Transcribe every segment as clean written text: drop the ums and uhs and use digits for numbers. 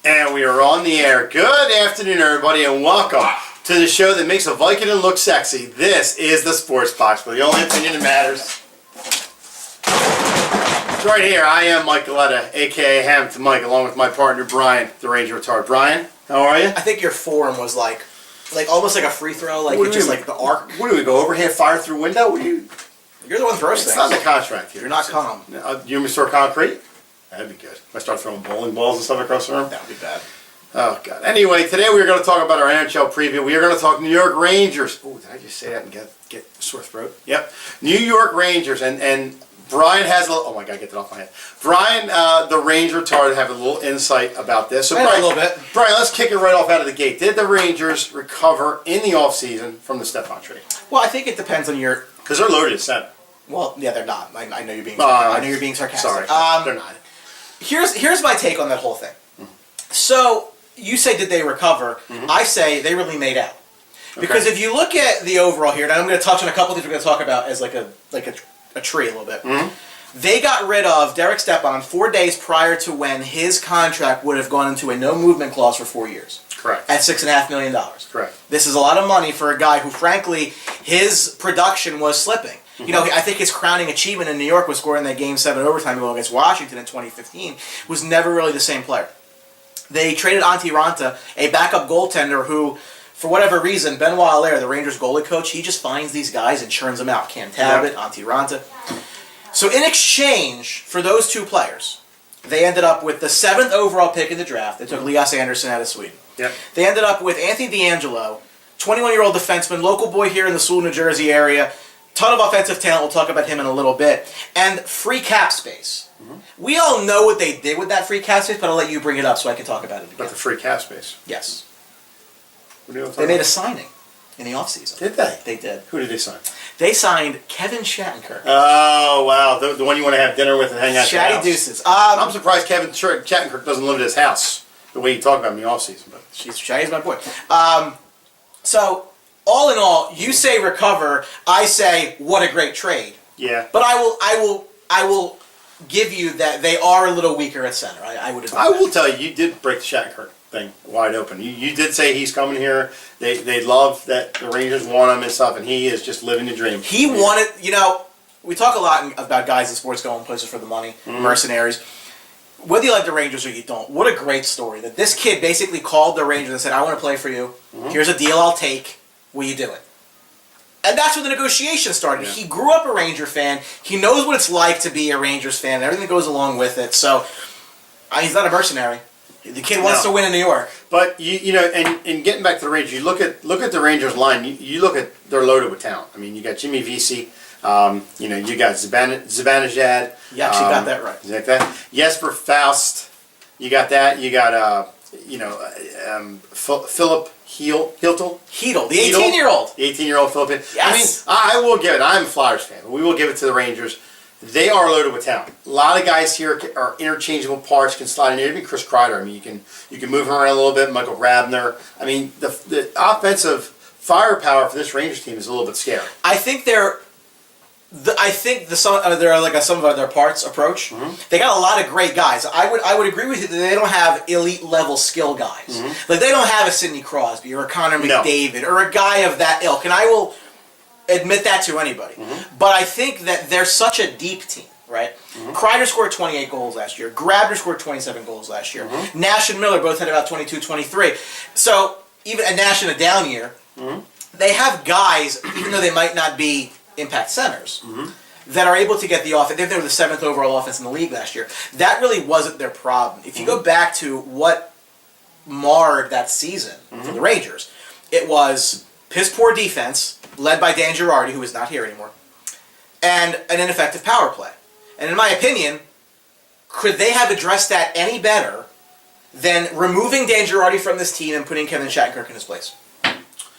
And we are on the air. Good afternoon, everybody, and welcome to the show that makes a Vicodin look sexy. This is the Sports Box, but the only opinion that matters. It's right here. I am Mike Galetta, a.k.a. Hamilton Mike, along with my partner, Brian, the Ranger Retard. Brian, how are you? I think your form was like almost like a free throw, like it's just like the arc. What do we go over here, fire through window? You're the one who throws things. It's not in the contract here. You're not calm. You want me to store concrete? That'd be good. If I start throwing bowling balls and stuff across the room? That would be bad. Oh, God. Anyway, today we're going to talk about our NHL preview. We are going to talk New York Rangers. Oh, did I just say that and get a sore throat? Yep. New York Rangers. And Brian has a little... Oh, my God, get that off my head. Brian, the Ranger Retard, have a little insight about this. So, Brian, a little bit. Brian, let's kick it right off out of the gate. Did the Rangers recover in the offseason from the Stepan trade? Well, I think it depends on your... Because they're loaded at center. Well, yeah, they're not. I know you're being sarcastic. I know you're being sarcastic. Sorry. They're not. Here's my take on that whole thing. So, you say, did they recover? I say they really made out. Because if you look at the overall here, and I'm going to touch on a couple of things we're going to talk about as like a tree a little bit. They got rid of Derek Stepan 4 days prior to when his contract would have gone into a no-movement clause for 4 years. Correct. At $6.5 million. Correct. This is a lot of money for a guy who, frankly, his production was slipping. You know, I think his crowning achievement in New York was scoring that Game 7 overtime goal against Washington in 2015. Was never really the same player. They traded Antti Raanta, a backup goaltender who, for whatever reason, Benoit Allaire, the Rangers goalie coach, he just finds these guys and churns them out. Cam Talbot, Antti Raanta. So in exchange for those two players, they ended up with the 7th overall pick in the draft. They took Lias Andersson out of Sweden. Yep. They ended up with Anthony DeAngelo, 21-year-old defenseman, local boy here in the Sewell, New Jersey area. Ton of offensive talent. We'll talk about him in a little bit. And free cap space. We all know what they did with that free cap space, but I'll let you bring it up so I can talk about it again. But the free cap space? Yes. What do you want to They talk made about? a signing in the offseason. Did they? They did. Who did they sign? They signed Kevin Shattenkirk. Oh, wow. The one you want to have dinner with and hang out at your Shatty house. Deuces. I'm surprised Kevin Shattenkirk doesn't live at his house the way you talk about him in the offseason. But Shatty's my boy. So, all in all, you say recover, I say what a great trade. yeah. But I will give you that they are a little weaker at center. I would admit I that. will tell you, you did break the Shattenkirk thing wide open. You did say he's coming here. They love that the Rangers want him and stuff, and he is just living the dream. He wanted, we talk a lot about guys in sports going places for the money, mercenaries. Whether you like the Rangers or you don't, what a great story that this kid basically called the Rangers and said, I want to play for you. Here's a deal I'll take. Will you do it? And that's where the negotiation started. Yeah. He grew up a Ranger fan. He knows what it's like to be a Rangers fan and everything that goes along with it. So, he's not a mercenary. The kid wants to win in New York. But, and getting back to the Rangers, you look at the Rangers line, you look at, they're loaded with talent. I mean, you got Jimmy Vesey, you got Zibanejad. You actually got that right. Like that. Jesper Faust, you got that. You got, Filip Chytil, the 18-year-old. The 18-year-old Filip. Yes. I will give it. I'm a Flyers fan, but we will give it to the Rangers. They are loaded with talent. A lot of guys here are interchangeable parts, can slide in there. Even Chris Kreider. I mean, you can move him around a little bit. Michael Rabner. I mean, the offensive firepower for this Rangers team is a little bit scary. I think they're like a some of their parts approach. They got a lot of great guys. I would agree with you that they don't have elite level skill guys. Like they don't have a Sidney Crosby or a Connor McDavid or a guy of that ilk. And I will admit that to anybody. But I think that they're such a deep team, right? Kreider scored 28 goals last year. Grabner scored 27 goals last year. Nash and Miller both had about 22, 23. So even a Nash in a down year, they have guys, even though they might not be impact centers, that are able to get the offense. They were the 7th overall offense in the league last year. That really wasn't their problem. If you go back to what marred that season for the Rangers, it was piss poor defense, led by Dan Girardi, who is not here anymore, and an ineffective power play. And in my opinion, could they have addressed that any better than removing Dan Girardi from this team and putting Kevin Shattenkirk in his place?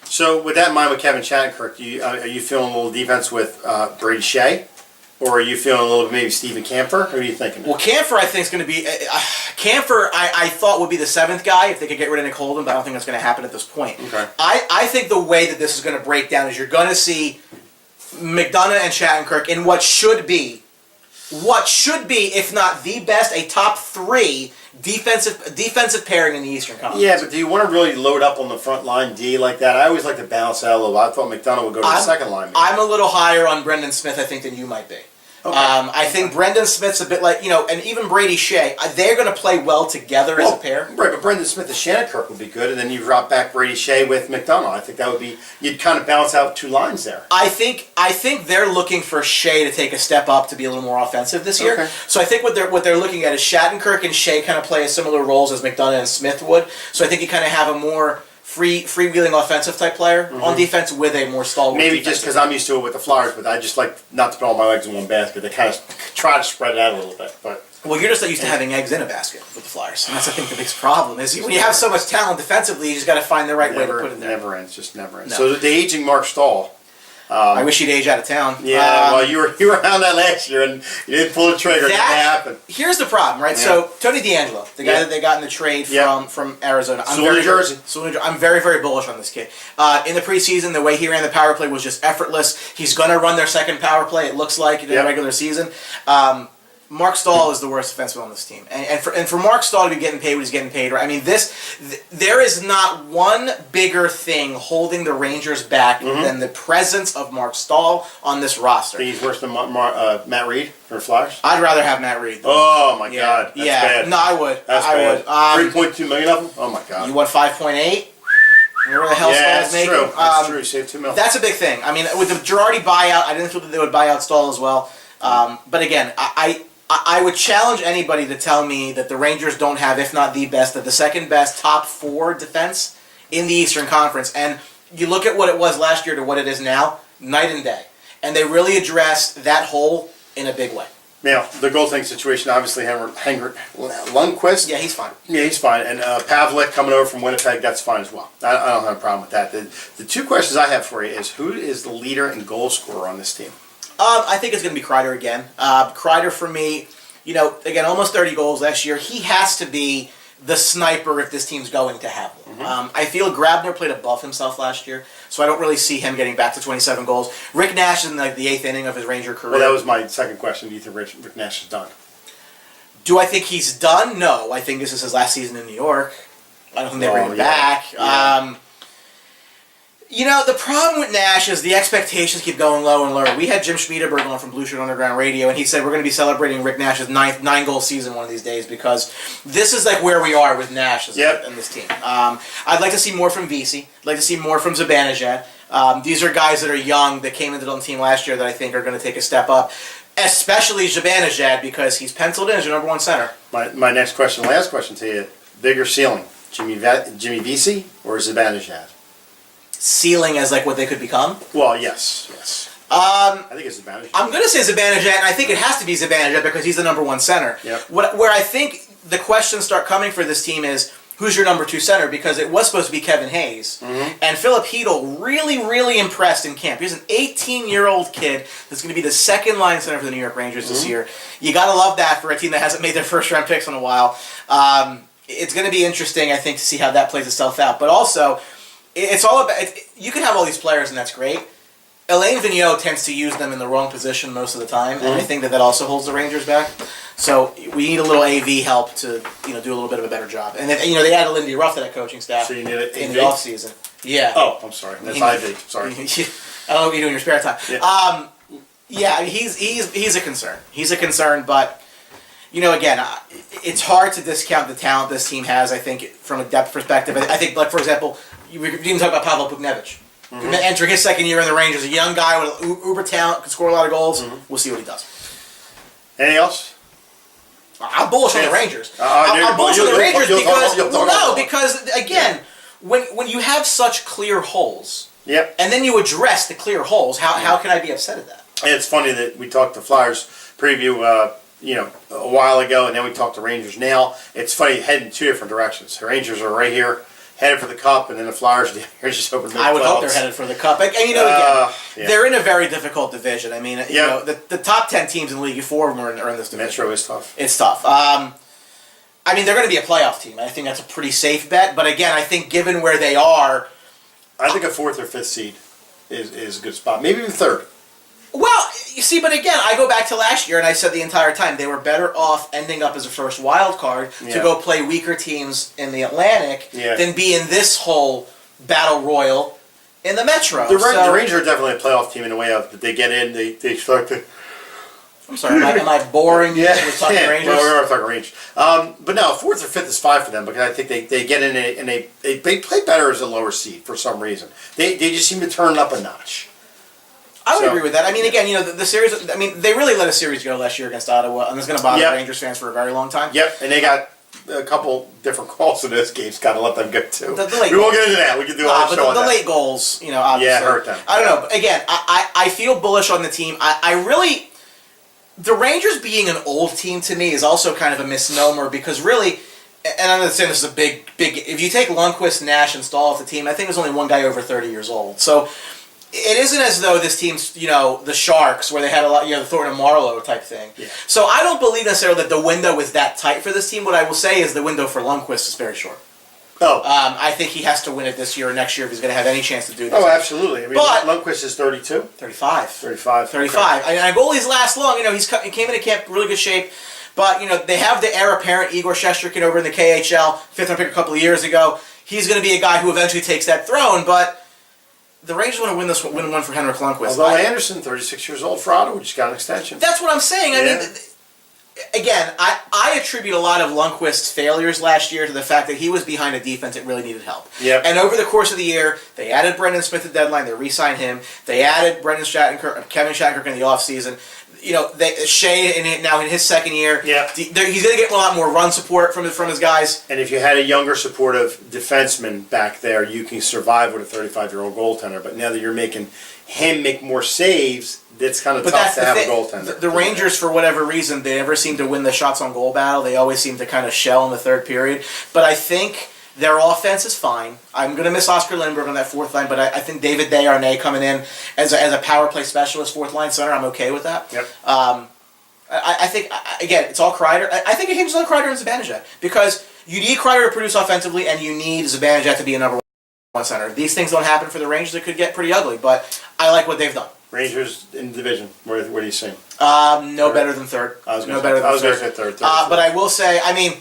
So with that in mind with Kevin Shattenkirk, are you feeling a little defense with Brady Shea? Or are you feeling a little bit maybe Steven Kampfer? Who are you thinking? Well, Kampfer I think is going to be... Kampfer I thought would be the 7th guy if they could get rid of Nick Holden, but I don't think that's going to happen at this point. Okay. I think the way that this is going to break down is you're going to see McDonough and Shattenkirk in what should be what should be, if not the best, a top 3 defensive pairing in the Eastern Conference. Yeah, but do you want to really load up on the front line D like that? I always like to balance out a little. I thought McDonough would go to the second line. Maybe. I'm a little higher on Brendan Smith, I think, than you might be. Okay. I think Brendan Smith's a bit like, and even Brady Shea, they're going to play well together as a pair. Right, but Brendan Smith and Shattenkirk would be good, and then you drop back Brady Shea with McDonough. I think that would be, you'd kind of balance out 2 lines there. I think they're looking for Shea to take a step up to be a little more offensive this year. Okay. So I think what they're looking at is Shattenkirk and Shea kind of play similar roles as McDonough and Smith would. So I think you kind of have a more freewheeling offensive type player on defense with a more stalwart. Maybe just because I'm used to it with the Flyers, but I just like not to put all my eggs in one basket. They kind of try to spread it out a little bit. But well, you're just not used to having eggs in a basket with the Flyers, and that's I think the biggest problem is when you have so much talent defensively, you just got to find the right way to put it there. Never ends, just never ends. No. So the aging Mark Stahl. I wish he'd age out of town. Yeah, well, you were around that last year, and you didn't pull the trigger. That happened. Here's the problem, right? Yeah. So Tony DeAngelo, the guy that they got in the trade from Arizona, New Jersey. I'm very, very bullish on this kid. In the preseason, the way he ran the power play was just effortless. He's going to run their second power play. It looks like in the regular season. Mark Stahl is the worst defenseman on this team, and for Mark Stahl to be getting paid what he's getting paid, right? I mean, there is not one bigger thing holding the Rangers back than the presence of Mark Stahl on this roster. Think he's worse than Matt Reed for the Flyers? I'd rather have Matt Reed. Oh my God, that's bad. No, I would. That's bad. I would. 3.2 million of them. Oh my God. You want 5.8? Whatever the hell Stahl's making. True. That's true. Save $2 million. That's a big thing. I mean, with the Girardi buyout, I didn't feel that they would buy out Stahl as well. But again, I would challenge anybody to tell me that the Rangers don't have, if not the best, the second best top 4 defense in the Eastern Conference. And you look at what it was last year to what it is now, night and day. And they really addressed that hole in a big way. Now, the goaltending situation, obviously, Henrik Lundqvist. Yeah, he's fine. Yeah, he's fine. And Pavlik coming over from Winnipeg, that's fine as well. I don't have a problem with that. The 2 questions I have for you is, who is the leader and goal scorer on this team? I think it's going to be Kreider again. Kreider, for me, again, almost 30 goals last year. He has to be the sniper if this team's going to have one. I feel Grabner played above himself last year, so I don't really see him getting back to 27 goals. Rick Nash is in the 8th inning of his Ranger career. Well, that was my second question. Do you think Rick Nash is done? Do I think he's done? No. I think this is his last season in New York. I don't think they bring him back. Yeah. The problem with Nash is the expectations keep going low and lower. We had Jim Schmiedeberg on from Blue Shirt Underground Radio, and he said we're going to be celebrating Rick Nash's 9-goal season one of these days because this is like where we are with Nash in this team. I'd like to see more from Vesey. I'd like to see more from Zibanejad. These are guys that are young that came into the team last year that I think are going to take a step up, especially Zibanejad because he's penciled in as your number 1 center. My next question, last question to you, bigger ceiling, Jimmy Vesey or Zibanejad? Ceiling as like what they could become? Well, yes. I think it's Zibanejad. I'm going to say Zibanejad, and I think it has to be Zibanejad because he's the number 1 center. Yep. Where I think the questions start coming for this team is, who's your number 2 center? Because it was supposed to be Kevin Hayes. And Filip really, really impressed in camp. He's an 18-year-old kid that's going to be the 2nd-line center for the New York Rangers this year. You got to love that for a team that hasn't made their first-round picks in a while. It's going to be interesting, I think, to see how that plays itself out. But also, it's all about. You can have all these players, and that's great. Alain Vigneault tends to use them in the wrong position most of the time, and I think that also holds the Rangers back. So we need a little AV help to do a little bit of a better job. And they added Lindy Ruff to that coaching staff. So you need an in the offseason. Yeah. Oh, I'm sorry. That's IV. Sorry. I don't know what you do in your spare time. Yeah. He's a concern. He's a concern, but again, it's hard to discount the talent this team has. I think from a depth perspective. I think, like for example. We didn't talk about Pavel Puknevich. Entering his 2nd year in the Rangers, a young guy with uber talent, can score a lot of goals. We'll see what he does. Anything else? I'm bullish on the Rangers. I'm bullish on the Rangers because again, when you have such clear holes, and then you address the clear holes, how can I be upset at that? And it's funny that we talked to Flyers preview, a while ago, and then we talked to Rangers now. It's funny, heading in 2 different directions. The Rangers are right here, headed for the Cup, and then the Flyers are just hoping. I would hope they're headed for the Cup. And again, they're in a very difficult division. I mean, the top 10 teams in the league, 4 of them are in this division. Metro is tough. It's tough. I mean, they're going to be a playoff team. I think that's a pretty safe bet. But again, I think given where they are, I think a 4th or 5th seed is a good spot. Maybe even 3rd. Well, You see, but again, I go back to last year, and I said the entire time they were better off ending up as a first wild card to go play weaker teams in the Atlantic than be in this whole battle royal in the Metro. The Rangers are definitely a playoff team in a way of that they get in, they start to. I'm sorry, am I boring you with talking Rangers? Well, we are talking Rangers. But no, fourth or fifth is fine for them because I think they get in and they play better as a lower seed for some reason. They just seem to turn it up a notch. I would agree with that. I mean, again, the series. I mean, they really let a series go last year against Ottawa, and it's going to bother Rangers fans for a very long time. Yep, and they got a couple different calls in this game. Got to let them go too. We won't get into that. We can do a show on that. The late goals, obviously. Hurt them. I don't know. But again, I feel bullish on the team. I really. The Rangers being an old team to me is also kind of a misnomer because really, and I understand this is a big. If you take Lundqvist, Nash, and Stahl off the team, I think there's only one guy over 30 years old. So it isn't as though this team's, the Sharks, where they had a lot, the Thornton and Marlowe type thing. Yeah. So I don't believe necessarily that the window is that tight for this team. What I will say is the window for Lundqvist is very short. Oh. I think he has to win it this year or next year if he's going to have any chance to do this. Oh, absolutely. I mean, but Lundqvist is 32? 35. 35. 35. Okay. And goalies last long. He came into camp in really good shape. But, they have the heir apparent, Igor Shesterkin, over in the KHL, fifth-round pick a couple of years ago. He's going to be a guy who eventually takes that throne, but the Rangers want to win one for Henrik Lundqvist. Although Andersson, 36 years old for Ottawa, just got an extension. That's what I'm saying. I mean, again, I attribute a lot of Lundqvist's failures last year to the fact that he was behind a defense that really needed help. Yep. And over the course of the year, they added Brendan Smith at deadline. They re-signed him. They added Kevin Shattenkirk in the offseason. Shea now in his second year. Yeah. He's going to get a lot more run support from his guys. And if you had a younger, supportive defenseman back there, you can survive with a 35-year-old goaltender. But now that you're making him make more saves, it's kind of tough to have a goaltender. The Rangers, for whatever reason, they never seem to win the shots on goal battle. They always seem to kind of shell in the third period. But I think their offense is fine. I'm going to miss Oscar Lindbergh on that fourth line, but I think David Desharnais coming in as a power play specialist, fourth line center, I'm okay with that. Yep. I think, again, it's all Kreider. I think it hinges on Kreider and Zibanejad because you need Kreider to produce offensively and you need Zibanejad to be a number one center. If these things don't happen for the Rangers, it could get pretty ugly, but I like what they've done. Rangers in the division, what do you say? No better than third. I was going to say third. But I will say, I mean,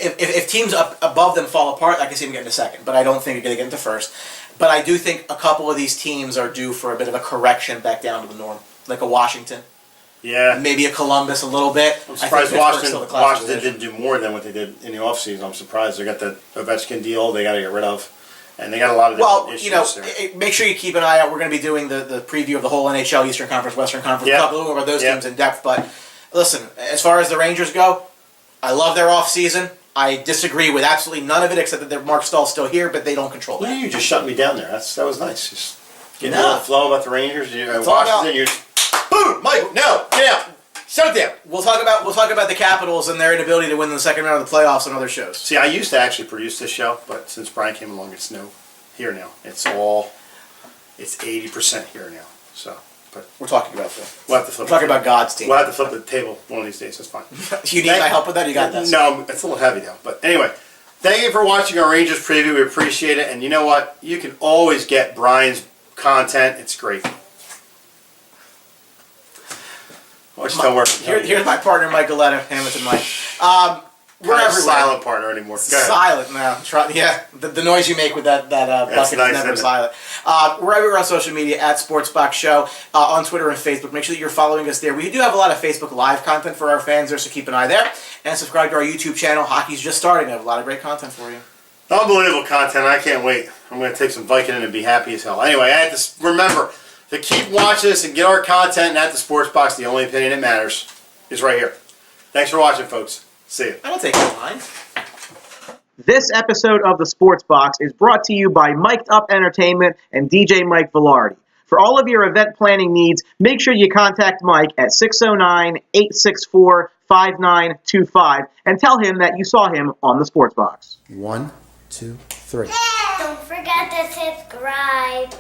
if teams up above them fall apart, I can see them getting to second. But I don't think they're going to get into first. But I do think a couple of these teams are due for a bit of a correction back down to the norm, like a Washington. Yeah. Maybe a Columbus a little bit. I'm surprised Washington didn't do more than what they did in the offseason. I'm surprised. They got the Ovechkin deal they got to get rid of. And they got a lot of different issues there. Make sure you keep an eye out. We're going to be doing the preview of the whole NHL, Eastern Conference, Western Conference. We'll talk a little more about those teams in depth. But listen, as far as the Rangers go, I love their offseason. I disagree with absolutely none of it except that Mark Stahl's still here, but they don't control that. You just shut me down there. That was nice. Just getting a little flow about the Rangers. Washington, you're just, boom, Michael, no, get out. Shut it down. We'll talk about the Capitals and their inability to win the second round of the playoffs on other shows. See, I used to actually produce this show, but since Brian came along, it's here now. It's 80% here now. So, but we're talking about we'll have to flip. We're talking about God's team. We'll have to flip the table one of these days. That's fine. You need my help with that? You got this? No, it's a little heavy though. But anyway, thank you for watching our Rangers preview. We appreciate it. And you know what? You can always get Brian's content. It's great. Here's my partner, Mike Galetta, Hamilton Mike. We're not a everywhere. silent partner anymore. Silent now. The noise you make with that bucket is never silent. We're everywhere on social media at Sportsbox Show, on Twitter and Facebook. Make sure that you're following us there. We do have a lot of Facebook Live content for our fans there, so keep an eye there. And subscribe to our YouTube channel. Hockey's just starting. I have a lot of great content for you. Unbelievable content. I can't wait. I'm going to take some Vicodin and be happy as hell. Anyway, I had to remember to keep watching us and get our content and at the Sports Box. The only opinion that matters is right here. Thanks for watching, folks. See you. I don't take your line. This episode of the Sports Box is brought to you by Mic'd Up Entertainment and DJ Mike Velardi. For all of your event planning needs, make sure you contact Mike at 609-864-5925 and tell him that you saw him on the Sports Box. 1, 2, 3. Don't forget to subscribe.